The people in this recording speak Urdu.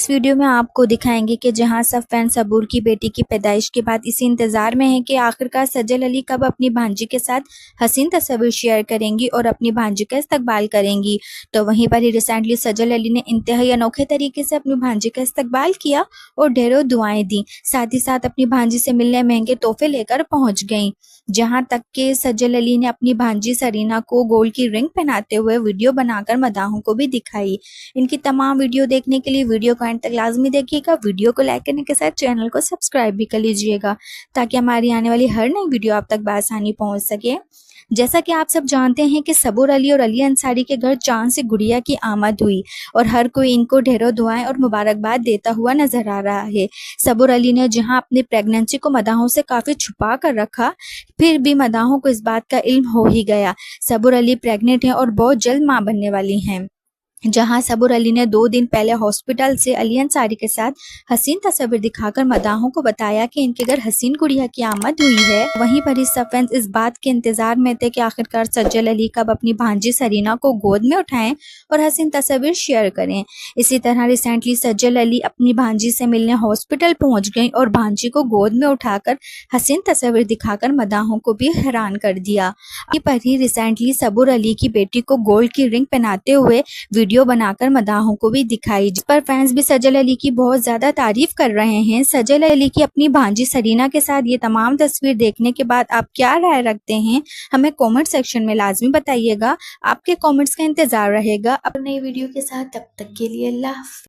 اس ویڈیو میں آپ کو دکھائیں گے کہ جہاں سب فین صبور کی بیٹی کی پیدائش کے بعد اسی انتظار میں ہیں کہ آخرکار سجل علی کب اپنی بھانجی کے ساتھ حسین تصویر شیئر کریں گی اور اپنی بھانجی کا استقبال کریں گی، تو وہیں پر ہی ریسنٹلی سجل علی نے انتہائی انوکھے طریقے سے اپنی بھانجی کا استقبال کیا اور ڈھیروں دعائیں دیں، ساتھ ہی ساتھ اپنی بھانجی سے ملنے مہنگے تحفے لے کر پہنچ گئیں، جہاں تک کہ سجل علی نے اپنی بھانجی سرینا کو گولڈ کی رنگ پہناتے ہوئے ویڈیو بنا کر مداحوں کو بھی دکھائی۔ ان کی تمام ویڈیو دیکھنے کے لیے ویڈیو کو اینڈ تک لازمی دیکھیے گا، ویڈیو کو لائک کرنے کے ساتھ چینل کو سبسکرائب بھی کر لیجئے گا تاکہ ہماری آنے والی ہر نئی ویڈیو آپ تک بآسانی پہنچ سکے۔ جیسا کہ آپ سب جانتے ہیں کہ صبور علی اور علی انصاری کے گھر چاند سے گڑیا کی آمد ہوئی اور ہر کوئی ان کو ڈھیروں دعائیں اور مبارکباد دیتا ہوا نظر آ رہا ہے۔ صبور علی نے جہاں اپنی پریگننسی کو مداحوں سے کافی چھپا کر رکھا، پھر بھی مداحوں کو اس بات کا علم ہو ہی گیا۔ صبور علی پریگننٹ ہیں اور بہت جلد ماں بننے والی ہیں۔ جہاں صبور علی نے 2 دن پہلے ہاسپٹل سے علی انصاری کے ساتھ حسین تصویر دکھا کر مداحوں کو بتایا کہ ان کے گھر حسین گڑیا کی آمد ہوئی ہے، وہیں پر ہی سب فینس اس بات کے انتظار میں تھے کہ آخرکار سجل علی کب اپنی بھانجی سرینا کو گود میں اٹھائیں اور حسین تصویر شیئر کریں۔ اسی طرح ریسنٹلی سجل علی اپنی بھانجی سے ملنے ہاسپٹل پہنچ گئیں اور بھانجی کو گود میں اٹھا کر حسین تصویر دکھا کر مداحوں کو بھی حیران کر دیا۔ وہیں پر ہی ریسنٹلی صبور علی کی بیٹی کو گولڈ کی رنگ پہناتے ہوئے ویڈیو بنا کر مداحوں کو بھی دکھائی، جس پر فینس بھی سجل علی کی بہت زیادہ تعریف کر رہے ہیں۔ سجل علی کی اپنی بھانجی سرینا کے ساتھ یہ تمام تصویر دیکھنے کے بعد آپ کیا رائے رکھتے ہیں، ہمیں کامنٹ سیکشن میں لازمی بتائیے گا۔ آپ کے کامنٹس کا انتظار رہے گا۔ اب نئی ویڈیو کے ساتھ، تب تک کے لیے اللہ حافظ۔